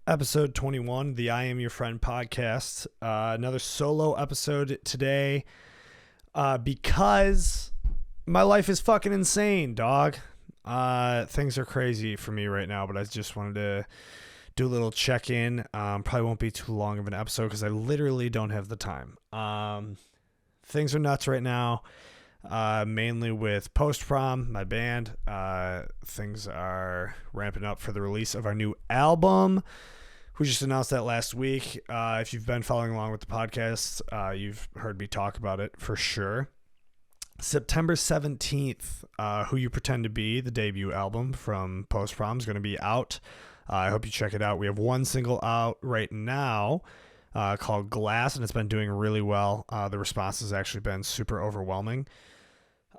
Episode 21, the I Am Your Friend podcast. Another solo episode today because my life is fucking insane, dog. Things are crazy for me right now, but I just wanted to do a little check-in. Probably won't be too long of an episode because I literally don't have the time. Things are nuts right now, mainly with Post Prom, my band. Things are ramping up for the release of our new album. We just announced that last week. If you've been following along with the podcast, you've heard me talk about it for sure. September 17th, Who You Pretend to Be, the debut album from Post Prom, is going to be out. I hope you check it out. We have one single out right now called Glass, and it's been doing really well. The response has actually been super overwhelming.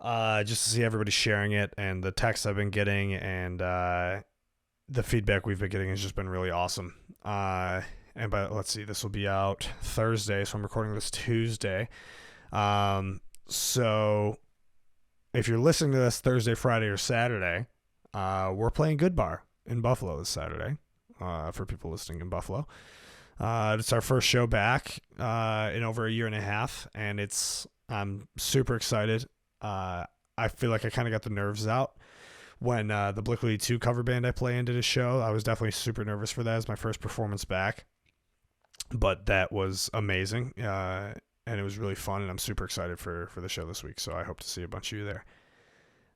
Just to see everybody sharing it, and the texts I've been getting, and the feedback we've been getting has just been really awesome. Let's see, this will be out Thursday, so I'm recording this Tuesday. So if you're listening to this Thursday, Friday, or Saturday, we're playing Good Bar in Buffalo this Saturday, for people listening in Buffalo. It's our first show back in over a year and a half, and I'm super excited. I feel like I kind of got the nerves out when the Blink-182 cover band I play in did a show. I was definitely super nervous for that. It was my first performance back, but that was amazing, and it was really fun, and I'm super excited for the show this week, so I hope to see a bunch of you there.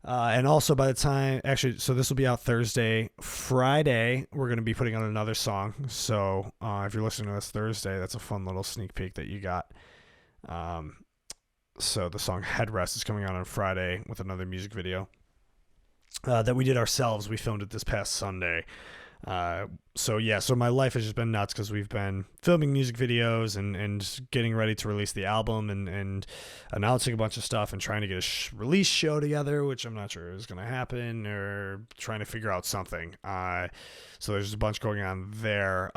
And also by the time, so this will be out Thursday. Friday, we're going to be putting out another song, so if you're listening to this Thursday, that's a fun little sneak peek that you got. So the song Headrest is coming out on Friday with another music video that we did ourselves. We filmed it this past Sunday. So my life has just been nuts because we've been filming music videos and getting ready to release the album and announcing a bunch of stuff and trying to get a release show together, which I'm not sure is going to happen, or trying to figure out something. So there's a bunch going on there.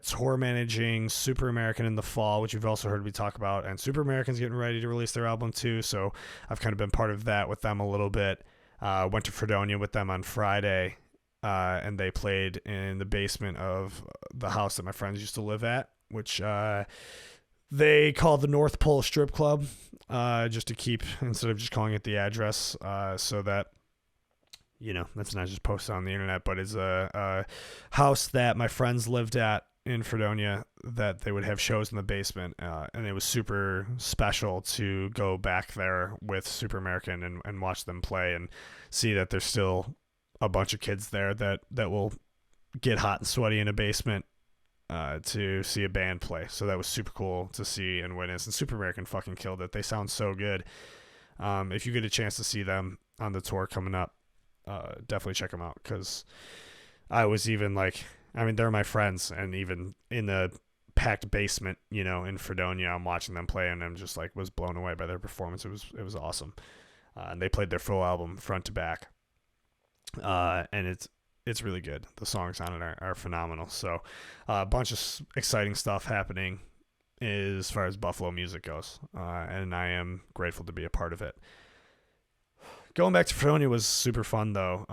Tour managing Super American in the fall, which you've also heard me talk about, and Super American's getting ready to release their album too. So I've kind of been part of that with them a little bit. Went to Fredonia with them on Friday. And they played in the basement of the house that my friends used to live at, which they call the North Pole Strip Club, just to keep, instead of just calling it the address, so that, that's not just posted on the internet, but it's a house that my friends lived at in Fredonia, that they would have shows in the basement, and it was super special to go back there with Super American and watch them play and see that there's still a bunch of kids there that will get hot and sweaty in a basement to see a band play. So that was super cool to see and witness. And Super American fucking killed it. They sound so good. If you get a chance to see them on the tour coming up, definitely check them out, because I was even they're my friends, and even in the packed basement, in Fredonia, I'm watching them play, and I'm just was blown away by their performance. It was awesome. And they played their full album front to back. And it's really good. The songs on it are phenomenal. So a bunch of exciting stuff happening as far as Buffalo music goes, and I am grateful to be a part of it. Going back to Fredonia was super fun, though.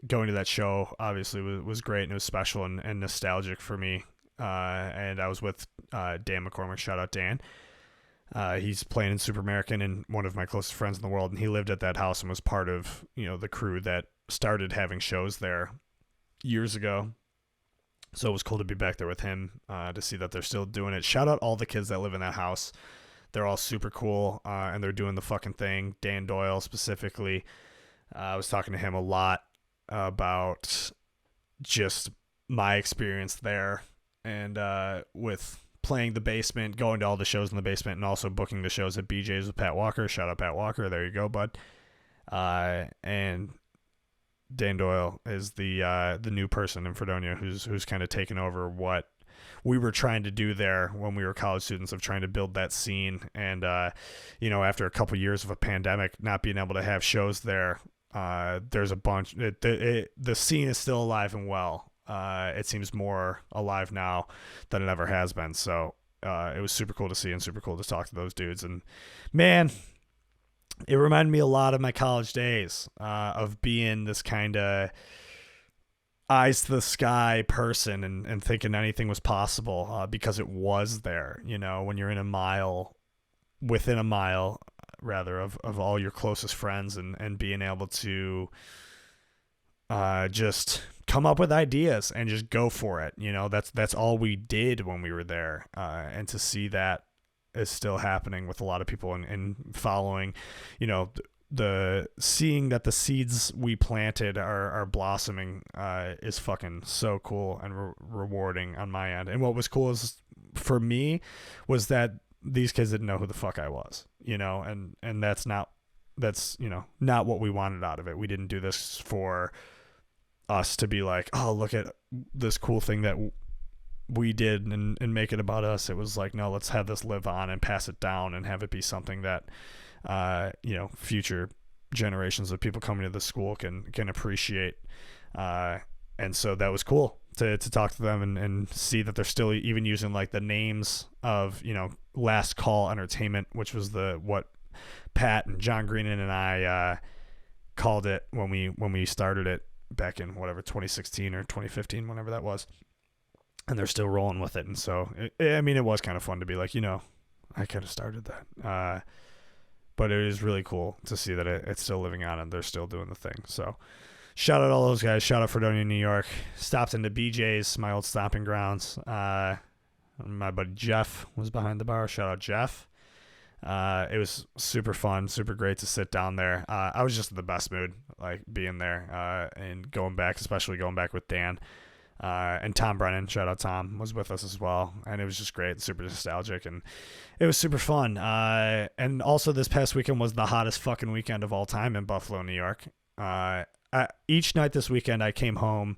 Going to that show obviously was great, and it was special and nostalgic for me. And I was with Dan McCormick. Shout out Dan. He's playing in Super American and one of my closest friends in the world, and he lived at that house and was part of, the crew that started having shows there years ago. So it was cool to be back there with him, to see that they're still doing it. Shout out all the kids that live in that house. They're all super cool, and they're doing the fucking thing. Dan Doyle specifically. I was talking to him a lot about just my experience there, and with playing the basement, going to all the shows in the basement, and also booking the shows at BJ's with Pat Walker. Shout out Pat Walker. There you go, bud. And Dan Doyle is the new person in Fredonia who's kind of taken over what we were trying to do there when we were college students, of trying to build that scene. And, after a couple years of a pandemic, not being able to have shows there, there's a bunch, the scene is still alive and well. It seems more alive now than it ever has been. So it was super cool to see and super cool to talk to those dudes. And man, it reminded me a lot of my college days, of being this kind of eyes to the sky person and thinking anything was possible, because it was there. You know, when you're within a mile rather of all your closest friends, and being able to just come up with ideas and just go for it. You know, that's all we did when we were there. And to see that is still happening with a lot of people, and following, you know, the seeing that the seeds we planted are blossoming is fucking so cool and rewarding on my end. And what was cool is for me was that these kids didn't know who the fuck I was, you know, and that's you know, not what we wanted out of it. We didn't do this for us to be like, oh, look at this cool thing that we did and make it about us. It was like, no, let's have this live on and pass it down and have it be something that you know, future generations of people coming to the school can appreciate. And so that was cool to talk to them and see that they're still even using like the names of, you know, Last Call Entertainment, which was what Pat and John Greenan and I called it when we started it back in whatever 2016 or 2015, whenever that was. And they're still rolling with it. And so, I mean, it was kind of fun to be like, you know, I could have started that. But it is really cool to see that it's still living on and they're still doing the thing. So shout out all those guys. Shout out Fredonia, New York. Stopped into BJ's, my old stomping grounds. My buddy Jeff was behind the bar. Shout out Jeff. It was super fun, super great to sit down there. I was just in the best mood, like being there, and going back, especially going back with Dan. And Tom Brennan, shout out Tom, was with us as well. And it was just great, super nostalgic, and it was super fun. And also this past weekend was the hottest fucking weekend of all time in Buffalo, New York. Each night this weekend I came home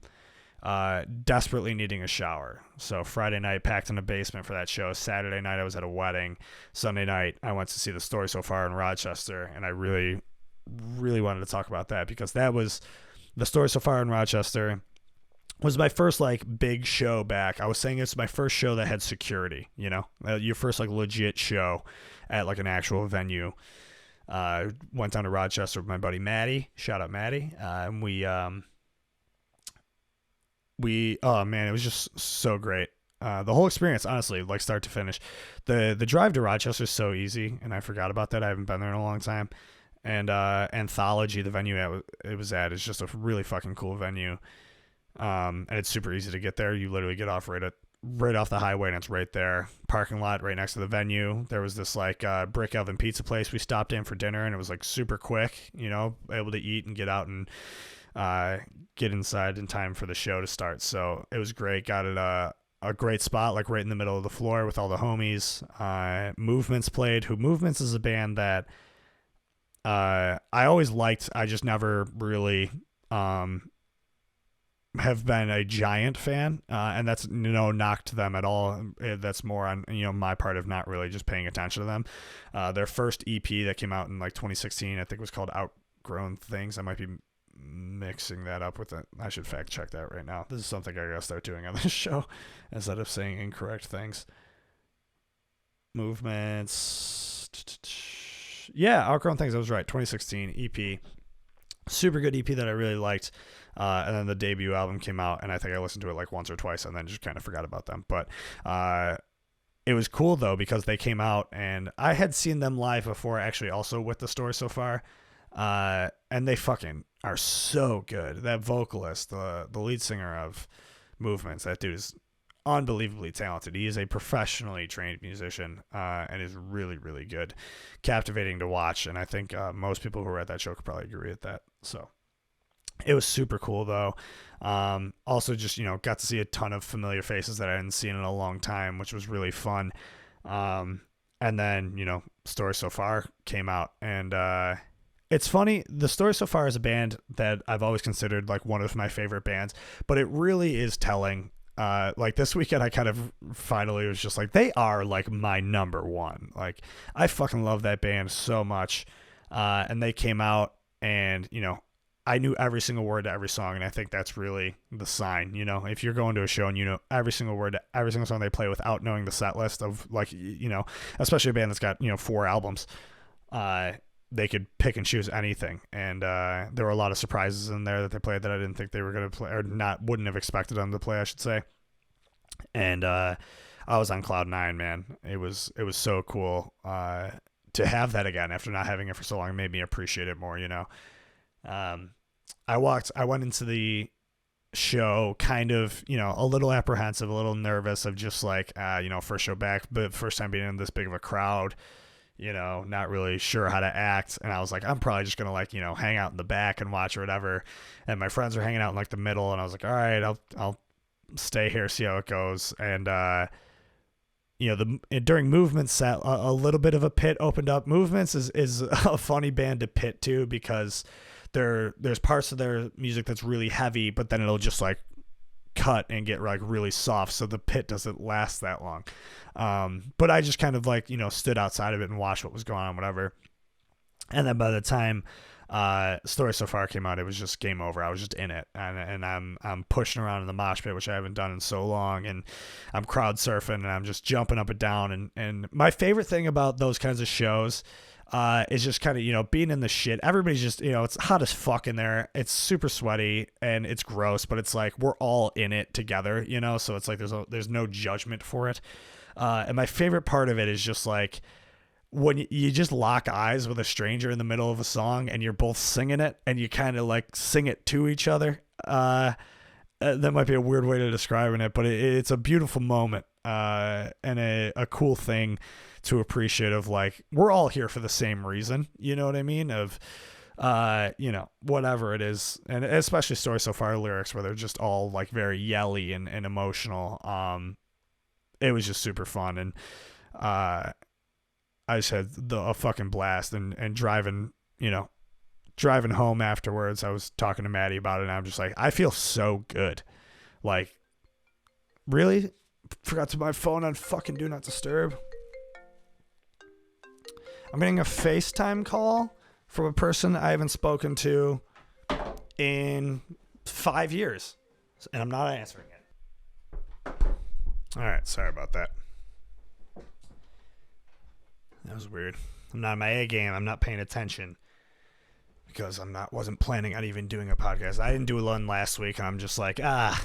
desperately needing a shower. So Friday night packed in the basement for that show. Saturday night I was at a wedding. Sunday night I went to see The Story So Far in Rochester, and I really, really wanted to talk about that because that was The Story So Far in Rochester was my first like big show back. I was saying it's my first show that had security, you know, your first like legit show at like an actual venue. Went down to Rochester with my buddy Maddie. Shout out Maddie. And we oh man, it was just so great. The whole experience, honestly, like start to finish. The drive to Rochester is so easy, and I forgot about that. I haven't been there in a long time. And Anthology, the venue it was at, is just a really fucking cool venue. And it's super easy to get there. You literally get off right off the highway, and it's right there. Parking lot right next to the venue. There was this like brick oven pizza place we stopped in for dinner, and it was like super quick, you know, able to eat and get out and get inside in time for the show to start. So it was great. Got it a great spot, like right in the middle of the floor with all the homies. Movements played. Movements is a band that I always liked. I just never really have been a giant fan, and that's no knock to them at all. That's more on, you know, my part of not really just paying attention to them. Their first EP that came out in like 2016, I think, was called Outgrown Things. I might be mixing that up with it. I should fact check that right now. This is something I gotta start doing on this show instead of saying incorrect things. Movements, yeah, Outgrown Things. I was right. 2016 EP, super good EP that I really liked. And then the debut album came out, and I think I listened to it like once or twice and then just kind of forgot about them. But it was cool, though, because they came out, and I had seen them live before, actually, also with The Story So Far. And they fucking are so good. That vocalist, the lead singer of Movements, that dude is unbelievably talented. He is a professionally trained musician, and is really, really good. Captivating to watch, and I think most people who were at that show could probably agree with that. So it was super cool, though. Also, just, you know, got to see a ton of familiar faces that I hadn't seen in a long time, which was really fun. And then, you know, Story So Far came out, and it's funny. The Story So Far is a band that I've always considered like one of my favorite bands, but it really is telling. Like this weekend, I kind of finally was just like, they are like my number one. Like, I fucking love that band so much. And they came out, and, you know, I knew every single word to every song, and I think that's really the sign. You know, if you're going to a show and you know every single word to every single song they play without knowing the set list of, like, you know, especially a band that's got, you know, 4 albums, they could pick and choose anything, and there were a lot of surprises in there that they played that I didn't think they were going to play, or wouldn't have expected them to play, I should say. And I was on cloud nine, man. It was so cool to have that again after not having it for so long. It made me appreciate it more, I went into the show kind of, a little apprehensive, a little nervous of just like, first show back, but first time being in this big of a crowd, not really sure how to act. And I was like, I'm probably just going to like, hang out in the back and watch or whatever. And my friends were hanging out in like the middle, and I was like, all right, I'll stay here, see how it goes. And, during movement set, a little bit of a pit opened up. Movements is a funny band to pit to, because there's parts of their music that's really heavy, but then it'll just like cut and get like really soft, so the pit doesn't last that long. But I just kind of like, stood outside of it and watched what was going on, whatever. And then by the time Story So Far came out, it was just game over. I was just in it, and I'm pushing around in the mosh pit, which I haven't done in so long, and I'm crowd surfing, and I'm just jumping up and down. And my favorite thing about those kinds of shows is just kind of, being in the shit. Everybody's just, it's hot as fuck in there. It's super sweaty and it's gross, but it's like we're all in it together, so it's like there's no judgment for it. And my favorite part of it is just like when you just lock eyes with a stranger in the middle of a song and you're both singing it, and you kind of like sing it to each other. That might be a weird way to describe it, but it's a beautiful moment and a cool thing to appreciate, of like, we're all here for the same reason, you know what I mean? Of, whatever it is. And especially Story So Far lyrics, where they're just all like very yelly and emotional. It was just super fun. And, I just had a fucking blast, and driving home afterwards. I was talking to Maddie about it, and I'm just like, I feel so good. Like, really? Forgot to put my phone on fucking Do Not Disturb. I'm getting a FaceTime call from a person I haven't spoken to in 5 years, and I'm not answering it. All right, sorry about that. That was weird. I'm not in my A game. I'm not paying attention because wasn't planning on even doing a podcast. I didn't do one last week, and I'm just like, I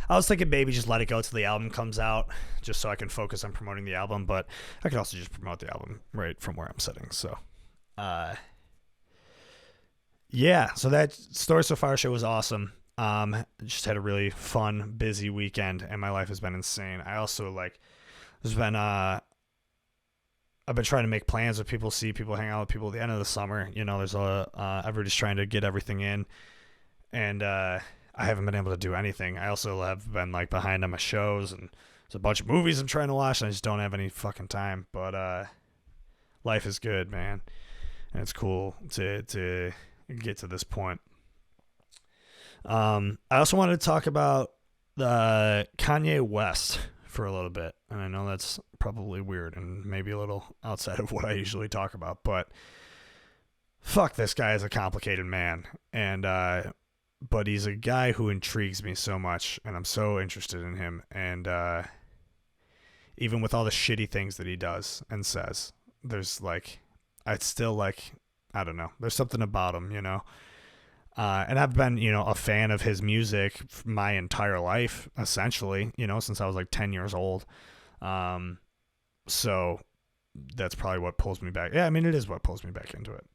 was thinking maybe just let it go till the album comes out, just so I can focus on promoting the album. But I could also just promote the album right from where I'm sitting. So, yeah. So that Story So Far show was awesome. Just had a really fun, busy weekend, and my life has been insane. I also I've been trying to make plans with people, see people, hang out with people at the end of the summer. There's everybody's trying to get everything in, and I haven't been able to do anything. I also have been like behind on my shows, and there's a bunch of movies I'm trying to watch, and I just don't have any fucking time. But life is good, man, and it's cool to get to this point. I also wanted to talk about Kanye West for a little bit, and I know that's probably weird and maybe a little outside of what I usually talk about, but fuck, this guy is a complicated man, and but he's a guy who intrigues me so much, and I'm so interested in him, and even with all the shitty things that he does and says, there's like, it's still like, I don't know, there's something about him, and I've been, a fan of his music my entire life, essentially, since I was like 10 years old. So that's probably what pulls me back. Yeah, I mean, it is what pulls me back into it.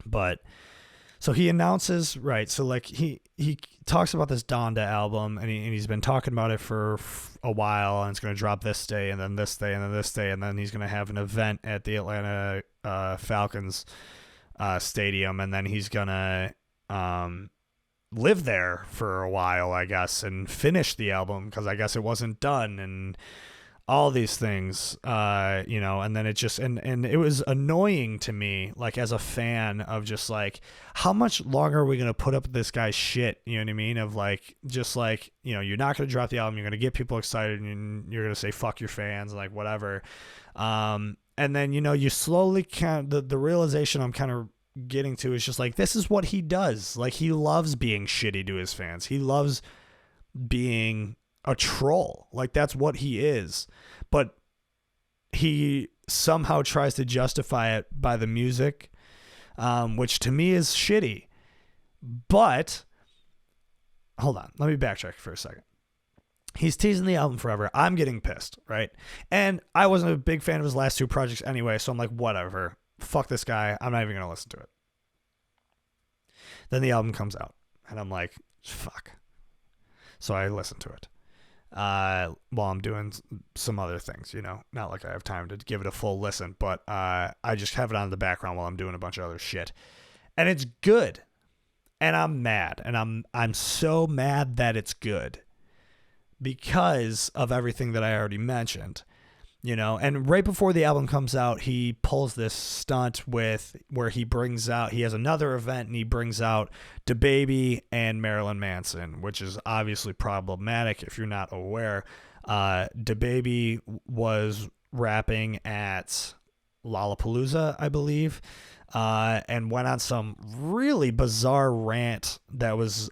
But so he announces, right? So like he talks about this Donda album, and he's been talking about it for a while, and it's going to drop this day, and then this day, and then this day, and then he's going to have an event at the Atlanta Falcons stadium, and then he's going to live there for a while, I guess, and finish the album because I guess it wasn't done, and all these things, and then it just, and it was annoying to me, like, as a fan of just like, how much longer are we going to put up with this guy's shit? You know what I mean? Of like, just like, you're not going to drop the album. You're going to get people excited, and you're going to say, fuck your fans, like whatever. And then, you slowly the realization I'm kind of getting to is just like, this is what he does. Like, he loves being shitty to his fans. He loves being a troll. Like, that's what he is. But he somehow tries to justify it by the music, which to me is shitty. But hold on, let me backtrack for a second. He's teasing the album forever. I'm getting pissed, right? And I wasn't a big fan of his last 2 projects anyway, so I'm like, whatever. Fuck this guy. I'm not even going to listen to it. Then the album comes out, and I'm like, fuck. So I listen to it while I'm doing some other things, you know? Not like I have time to give it a full listen, but I just have it on in the background while I'm doing a bunch of other shit. And it's good. And I'm mad. And I'm so mad that it's good. Because of everything that I already mentioned, you know. And right before the album comes out, he pulls this stunt where he has another event and he brings out DaBaby and Marilyn Manson, which is obviously problematic if you're not aware. DaBaby was rapping at Lollapalooza, I believe, and went on some really bizarre rant that was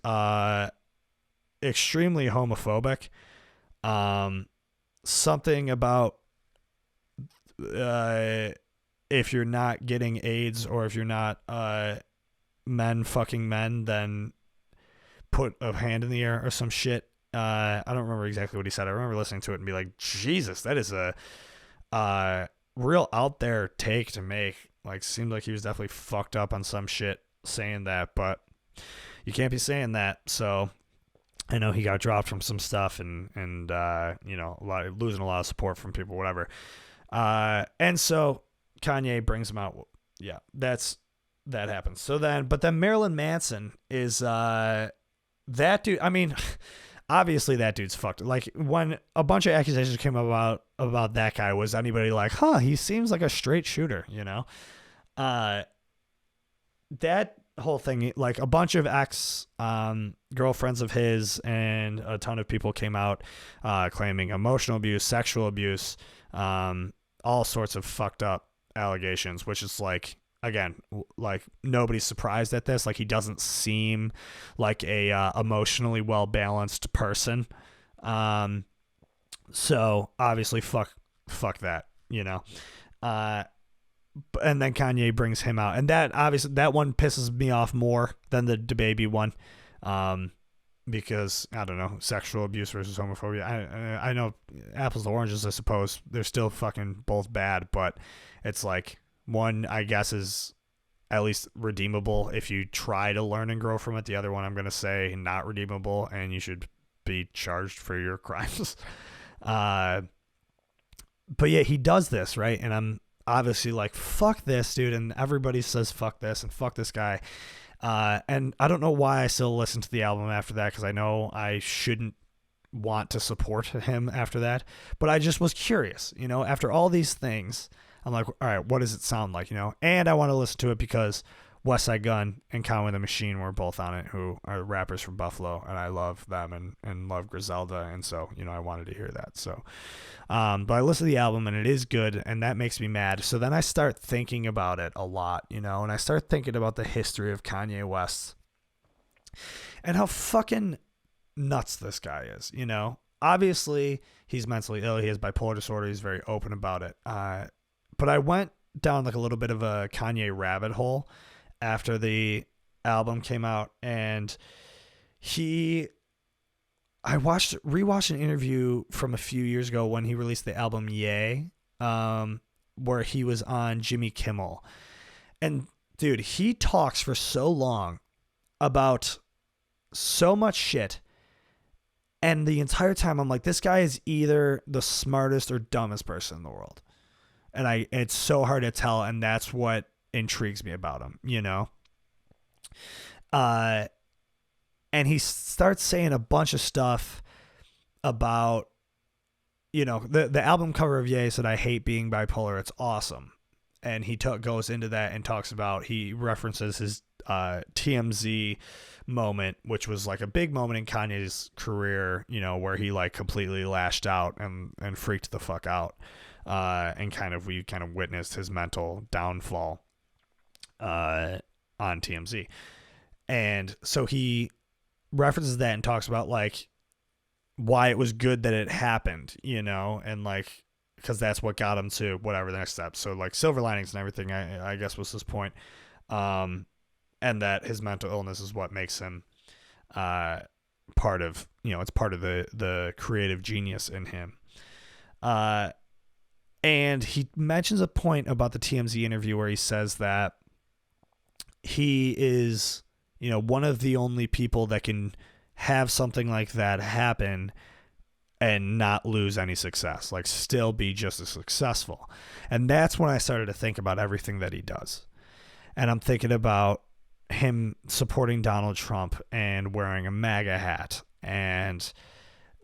extremely homophobic. Something about if you're not getting AIDS or if you're not men fucking men, then put a hand in the air or some shit. I don't remember exactly what he said. I remember listening to it and be like, Jesus, that is a real out there take to make. Like, seemed like he was definitely fucked up on some shit saying that, but you can't be saying that. So I know he got dropped from some stuff and you know, losing a lot of support from people, whatever. And so Kanye brings him out. Yeah, that happens. So then Marilyn Manson is that dude. I mean, obviously that dude's fucked. Like, when a bunch of accusations came about that guy, was anybody like, he seems like a straight shooter, you know? That whole thing, like, a bunch of ex girlfriends of his and a ton of people came out claiming emotional abuse, sexual abuse, all sorts of fucked up allegations, which is like, again, like, nobody's surprised at this. Like, he doesn't seem like a emotionally well balanced person. So obviously fuck that, you know. And then Kanye brings him out, and that obviously, that one pisses me off more than the DaBaby one, because I don't know, sexual abuse versus homophobia. I know apples to oranges, I suppose. They're still fucking both bad, but it's like, one, I guess, is at least redeemable if you try to learn and grow from it. The other one, I'm gonna say, not redeemable, and you should be charged for your crimes. But yeah, he does this, right? And I'm obviously like, fuck this dude, and everybody says fuck this and fuck this guy, and I don't know why I still listen to the album after that, because I know I shouldn't want to support him after that, but I just was curious, you know, after all these things. I'm like, all right, what does it sound like, you know? And I want to listen to it because West Side Gun and Conway the Machine were both on it, who are rappers from Buffalo, and I love them and love Griselda, and so, you know, I wanted to hear that. So but I listened to the album, and it is good, and that makes me mad. So then I start thinking about it a lot, you know, and I start thinking about the history of Kanye West and how fucking nuts this guy is, you know? Obviously, he's mentally ill. He has bipolar disorder. He's very open about it. But I went down like a little bit of a Kanye rabbit hole after the album came out, and I rewatched an interview from a few years ago when he released the album Yay, where he was on Jimmy Kimmel. And dude, he talks for so long about so much shit, and the entire time I'm like, this guy is either the smartest or dumbest person in the world. And it's so hard to tell, and that's what intrigues me about him, you know? And he starts saying a bunch of stuff about, you know, the album cover of Ye said, "I hate being bipolar, it's awesome." And he goes into that and talks about, he references his TMZ moment, which was like a big moment in Kanye's career, you know, where he like completely lashed out and freaked the fuck out. And we kind of witnessed his mental downfall on TMZ. And so he references that and talks about like why it was good that it happened, you know, and like, because that's what got him to whatever the next step. So like silver linings and everything, I guess, was his point. And that his mental illness is what makes him part of, it's part of the creative genius in him. And he mentions a point about the TMZ interview where he says that he is, one of the only people that can have something like that happen and not lose any success, like still be just as successful. And that's when I started to think about everything that he does. And I'm thinking about him supporting Donald Trump and wearing a MAGA hat and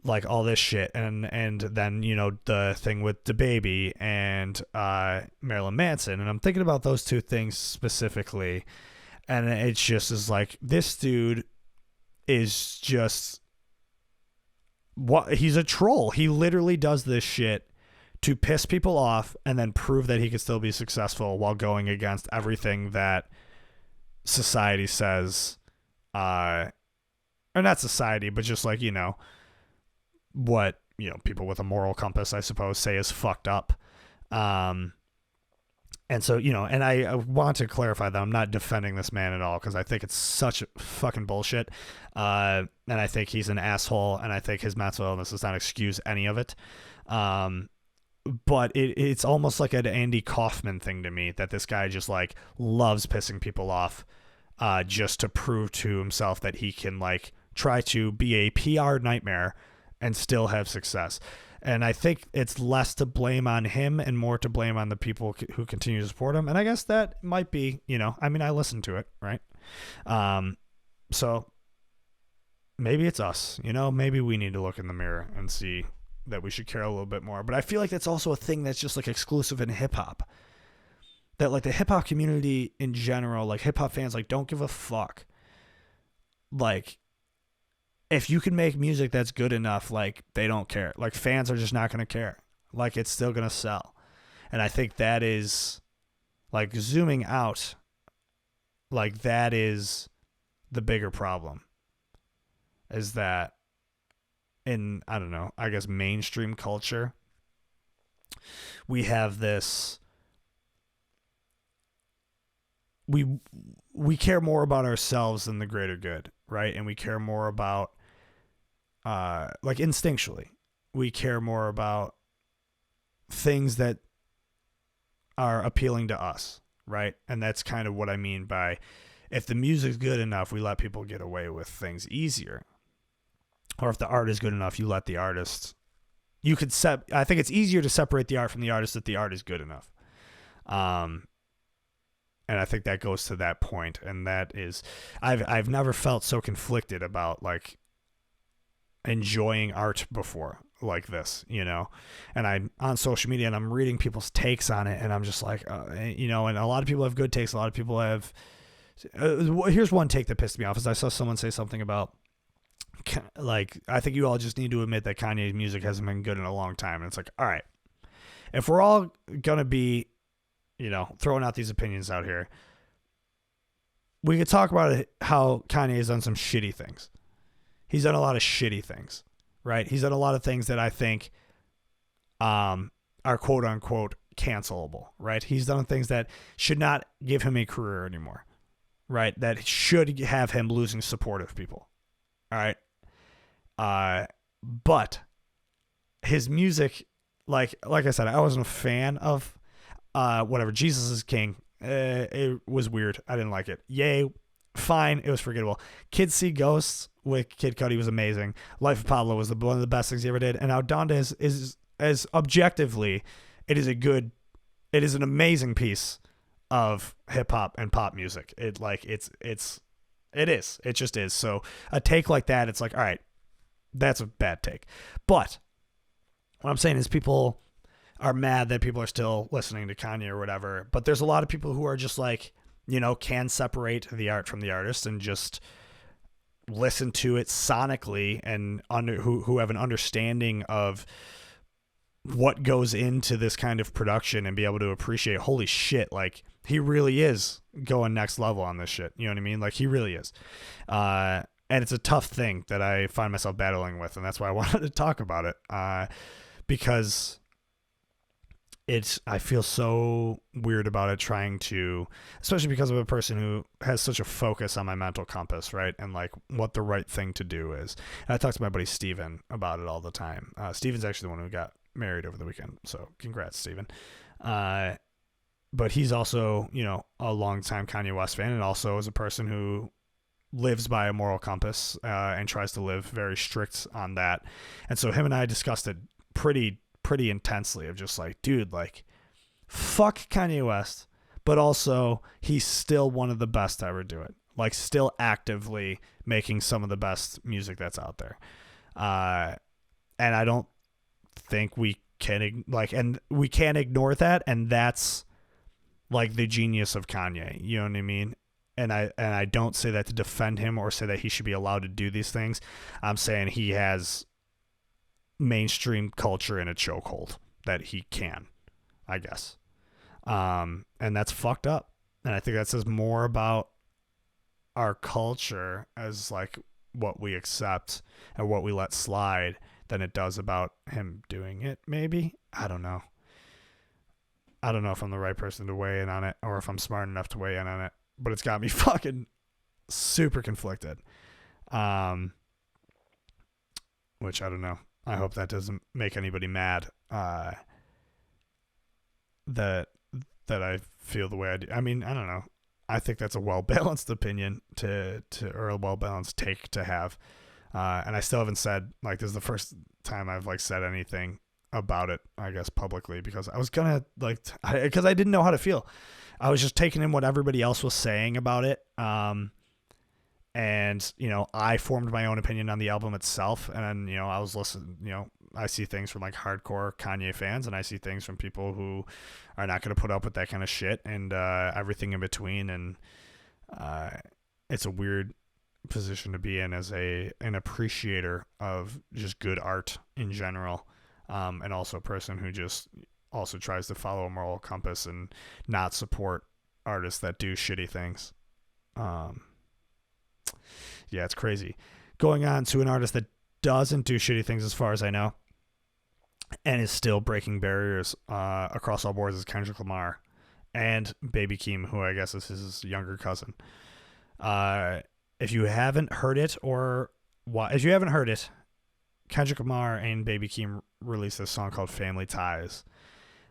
like all this shit. And then, the thing with DaBaby and Marilyn Manson. And I'm thinking about those two things specifically. And it's just is like, this dude is just he's a troll. He literally does this shit to piss people off and then prove that he can still be successful while going against everything that society says, or not society, but just like, what, people with a moral compass, I suppose, say is fucked up. And so, and I want to clarify that I'm not defending this man at all, because I think it's such fucking bullshit. And I think he's an asshole, and I think his mental illness does not excuse any of it. But it's almost like an Andy Kaufman thing to me, that this guy just like loves pissing people off just to prove to himself that he can like try to be a PR nightmare and still have success. And I think it's less to blame on him and more to blame on the people who continue to support him. And I guess that might be, I listen to it, right? So maybe it's us, maybe we need to look in the mirror and see that we should care a little bit more. But I feel like that's also a thing that's just like exclusive in hip hop. That like the hip hop community in general, like hip hop fans, like don't give a fuck. Like, if you can make music that's good enough, like they don't care. Like fans are just not going to care. Like it's still going to sell. And I think that is like zooming out. Like that is the bigger problem, is that in, I don't know, I guess mainstream culture, we have this, we care more about ourselves than the greater good, right? And we care more about like instinctually, we care more about things that are appealing to us, right? And that's kind of what I mean by, if the music's good enough, we let people get away with things easier. Or if the art is good enough, you let the artist, I think it's easier to separate the art from the artist if the art is good enough. And I think that goes to that point, and that is, I've never felt so conflicted about like enjoying art before like this, and I'm on social media and I'm reading people's takes on it, and I'm just like, and a lot of people have good takes. A lot of people have, here's one take that pissed me off, is I saw someone say something about, like, I think you all just need to admit that Kanye's music hasn't been good in a long time. And it's like, all right, if we're all going to be, throwing out these opinions out here, we could talk about how Kanye has done some shitty things. He's done a lot of shitty things, right? He's done a lot of things that I think are quote unquote cancelable, right? He's done things that should not give him a career anymore, right? That should have him losing support of people. All right. But his music, like I said, I wasn't a fan of whatever, Jesus is King. It was weird. I didn't like it. Yay, fine. It was forgettable. Kids See Ghosts with Kid Cudi was amazing. Life of Pablo was one of the best things he ever did. And now Donda is as objectively, it is an amazing piece of hip hop and pop music. It just is. So a take like that, it's like, all right, that's a bad take. But what I'm saying is people are mad that people are still listening to Kanye or whatever. But there's a lot of people who are just like, can separate the art from the artist and just listen to it sonically, and who have an understanding of what goes into this kind of production and be able to appreciate, holy shit, like he really is going next level on this shit. You know what I mean? Like he really is. And it's a tough thing that I find myself battling with. And that's why I wanted to talk about it. Because I feel so weird about it, trying to, especially because of a person who has such a focus on my mental compass, right? And like what the right thing to do is. And I talk to my buddy Steven about it all the time. Steven's actually the one who got married over the weekend. So congrats, Steven. But he's also, you know, a longtime Kanye West fan, and also is a person who lives by a moral compass and tries to live very strict on that. And so him and I discussed it pretty intensely, of just like, dude, like, fuck Kanye West, but also he's still one of the best to ever do it. Like, still actively making some of the best music that's out there. And I don't think we can, like, and we can't ignore that. And that's like the genius of Kanye. You know what I mean? And I don't say that to defend him or say that he should be allowed to do these things. I'm saying he has mainstream culture in a chokehold that he can, I guess. And that's fucked up. And I think that says more about our culture as like what we accept and what we let slide than it does about him doing it, maybe. I don't know. I don't know if I'm the right person to weigh in on it, or if I'm smart enough to weigh in on it, but it's got me fucking super conflicted. Which I don't know. I hope that doesn't make anybody mad. That I feel the way I do. I mean, I don't know. I think that's a well-balanced opinion or a well-balanced take to have. And I still haven't said, like, this is the first time I've like said anything about it, I guess, publicly, because I was gonna like, because I didn't know how to feel. I was just taking in what everybody else was saying about it. And, you know, I formed my own opinion on the album itself. And, you know, I was listening, you know, I see things from like hardcore Kanye fans, and I see things from people who are not going to put up with that kind of shit, and everything in between. And it's a weird position to be in as an appreciator of just good art in general. And also a person who just also tries to follow a moral compass and not support artists that do shitty things. Yeah, it's crazy. Going on to an artist that doesn't do shitty things, as far as I know, and is still breaking barriers across all boards, is Kendrick Lamar and Baby Keem, who I guess is his younger cousin. If you haven't heard it, Kendrick Lamar and Baby Keem released this song called Family Ties.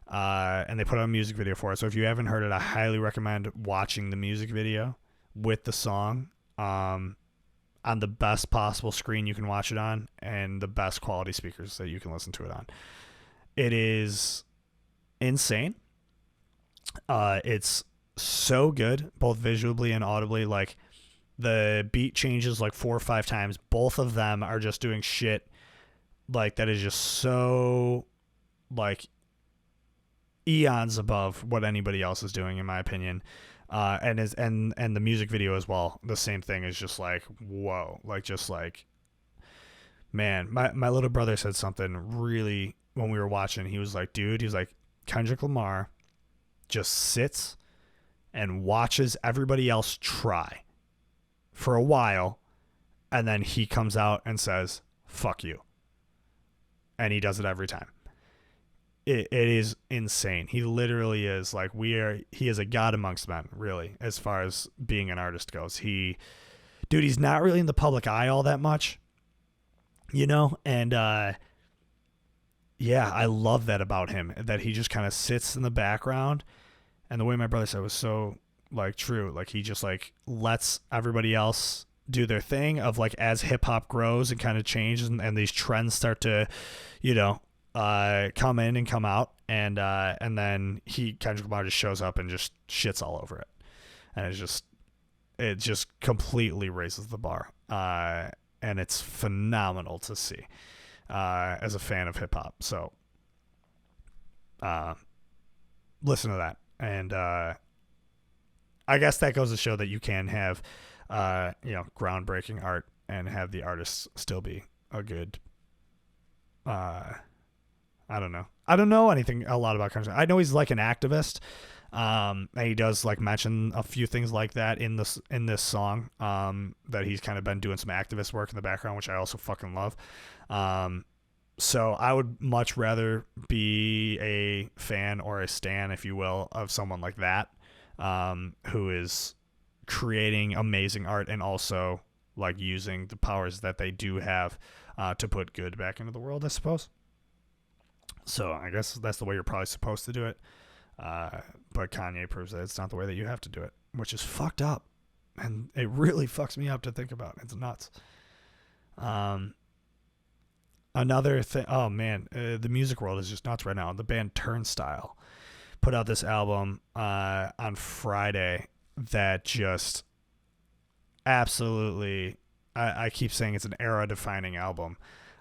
And they put out a music video for it. So if you haven't heard it, I highly recommend watching the music video with the song on the best possible screen you can watch it on, and the best quality speakers that you can listen to it on. It is insane. It's so good, both visually and audibly. Like, the beat changes like 4 or 5 times. Both of them are just doing shit like that is just so like eons above what anybody else is doing, in my opinion. And the music video as well, the same thing, is just like, whoa, like, just like, man, my little brother said something really, when we were watching, he was like, dude, he's like, Kendrick Lamar just sits and watches everybody else try for a while, and then he comes out and says, fuck you. And he does it every time. It is insane. He literally is like, he is a god amongst men, really, as far as being an artist goes. He's not really in the public eye all that much, you know? And, yeah, I love that about him, that he just kind of sits in the background. And the way my brother said was so like true. Like, he just like lets everybody else do their thing, of like, as hip hop grows and kind of changes, and these trends start to, you know, come in and come out, and then Kendrick Lamar just shows up and just shits all over it, and it just completely raises the bar, and it's phenomenal to see as a fan of hip hop. So listen to that, and I guess that goes to show that you can have you know, groundbreaking art and have the artists still be a good I don't know. I don't know a lot about Kendrick. I know he's like an activist. And he does like mention a few things like that in this song. That he's kind of been doing some activist work in the background, which I also fucking love. So I would much rather be a fan or a stan, if you will, of someone like that, who is creating amazing art and also like using the powers that they do have to put good back into the world, I suppose. So I guess that's the way you're probably supposed to do it. But Kanye proves that it's not the way that you have to do it, which is fucked up. And it really fucks me up to think about. It's nuts. Another thing, oh man, the music world is just nuts right now. The band Turnstile put out this album on Friday that just absolutely, I keep saying it's an era defining album.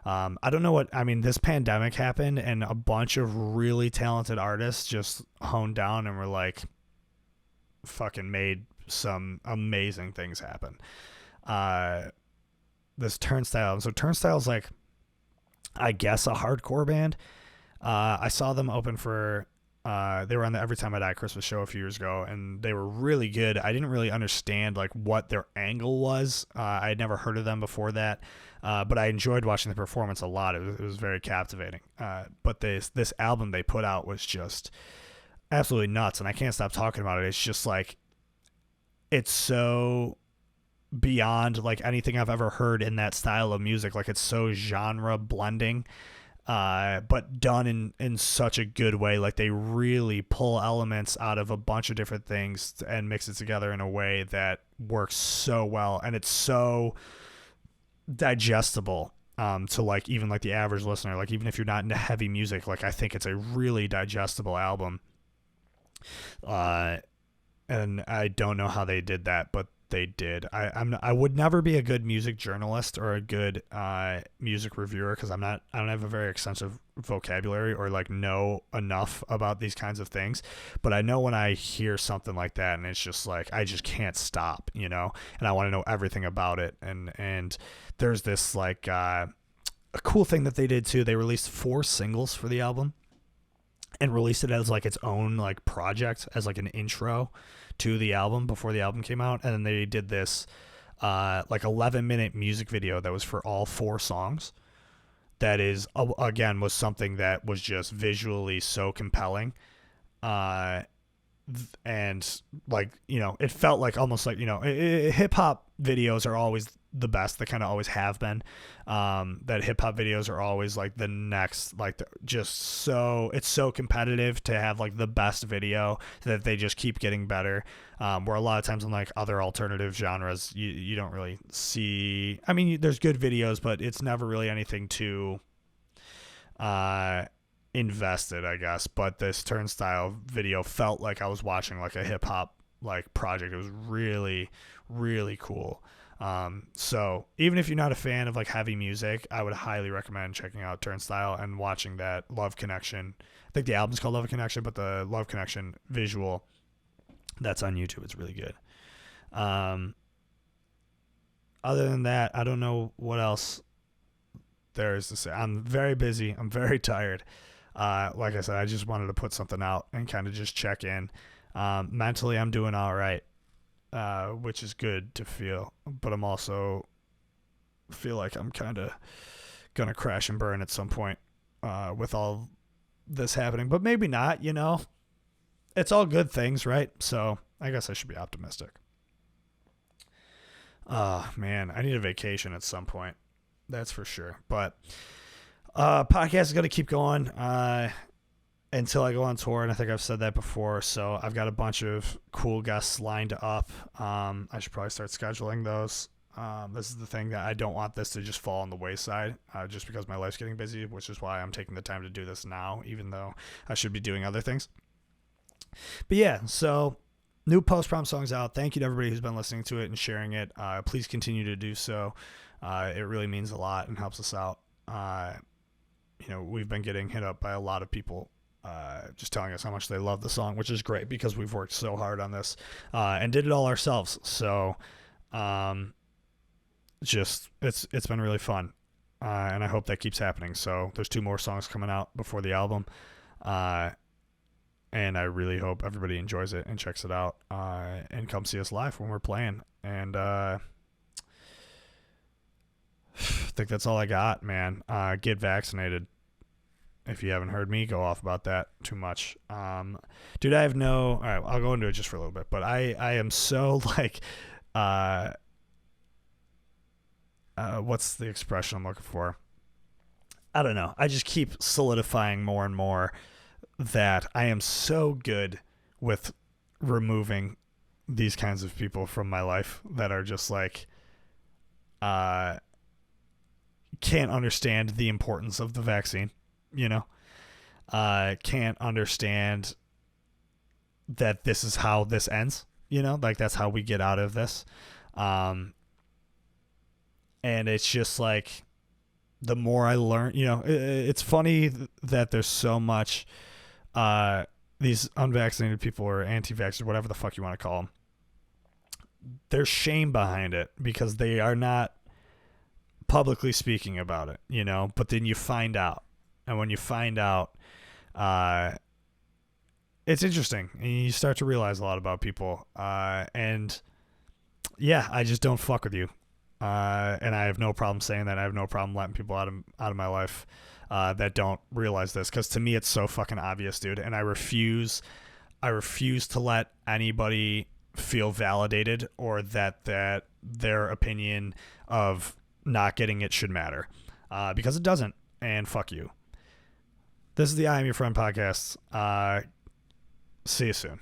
I don't know what, I mean, this pandemic happened and a bunch of really talented artists just honed down and were like, fucking made some amazing things happen. This Turnstile, so Turnstile's like, I guess a hardcore band. I saw them open for they were on the Every Time I Die Christmas show a few years ago, and they were really good. I didn't really understand like what their angle was. I had never heard of them before that, but I enjoyed watching the performance a lot. It was very captivating. But this album they put out was just absolutely nuts, and I can't stop talking about it. It's just like it's so beyond like anything I've ever heard in that style of music. Like it's so genre blending, but done in such a good way. Like they really pull elements out of a bunch of different things and mix it together in a way that works so well, and it's so digestible to like even like the average listener. Like even if you're not into heavy music, like I think it's a really digestible album. And I don't know how they did that, but they did. I would never be a good music journalist or a good music reviewer because I don't have a very extensive vocabulary or like know enough about these kinds of things. But I know when I hear something like that and it's just like I just can't stop, and I want to know everything about it. And there's this like a cool thing that they did too. They released 4 singles for the album and released it as like its own like project, as like an intro to the album before the album came out. And then they did this like 11-minute music video that was for all 4 songs. That is again was something that was just visually so compelling, and like it felt like almost like hip hop videos are always the best. They kind of always have been. That hip hop videos are always like the next, like just so it's so competitive to have like the best video that they just keep getting better. Where a lot of times in like other alternative genres, you don't really see. I mean, there's good videos, but it's never really anything too invested, I guess. But this Turnstile video felt like I was watching like a hip hop like project. It was really, really cool. So even if you're not a fan of like heavy music, I would highly recommend checking out Turnstile and watching that Love Connection. I think the album's called Love Connection, but the Love Connection visual that's on YouTube, it's really good. Other than that, I don't know what else there is to say. I'm very busy. I'm very tired. Like I said, I just wanted to put something out and kind of just check in. Mentally, I'm doing all right. Which is good to feel, but I'm also feel like I'm kind of gonna crash and burn at some point with all this happening, but maybe not. It's all good things, right? So I guess I should be optimistic. Man, I need a vacation at some point, that's for sure. But podcast is gonna keep going until I go on tour, and I think I've said that before. So I've got a bunch of cool guests lined up. I should probably start scheduling those. This is the thing that I don't want this to just fall on the wayside, just because my life's getting busy, which is why I'm taking the time to do this now, even though I should be doing other things. But yeah, so new Post Prom song's out. Thank you to everybody who's been listening to it and sharing it. Please continue to do so. It really means a lot and helps us out. We've been getting hit up by a lot of people just telling us how much they love the song, which is great because we've worked so hard on this and did it all ourselves. So it's been really fun, and I hope that keeps happening. So there's 2 more songs coming out before the album, and I really hope everybody enjoys it and checks it out, and come see us live when we're playing. And think that's all I got, man. Get vaccinated. If you haven't heard me go off about that too much. Dude, I have no... All right, I'll go into it just for a little bit. But I am so, like... what's the expression I'm looking for? I don't know. I just keep solidifying more and more that I am so good with removing these kinds of people from my life that are just like... can't understand the importance of the vaccine. You know, can't understand that this is how this ends, you know, like that's how we get out of this. And it's just like, the more I learn, you know, it's funny that there's so much, these unvaccinated people or anti-vaxxers, whatever the fuck you want to call them, there's shame behind it because they are not publicly speaking about it, you know, but then you find out. And when you find out, it's interesting. And you start to realize a lot about people. And yeah, I just don't fuck with you. And I have no problem saying that. I have no problem letting people out of my life that don't realize this. Because to me, it's so fucking obvious, dude. And I refuse to let anybody feel validated or that their opinion of not getting it should matter. Because it doesn't. And fuck you. This is the I Am Your Friend podcast. See you soon.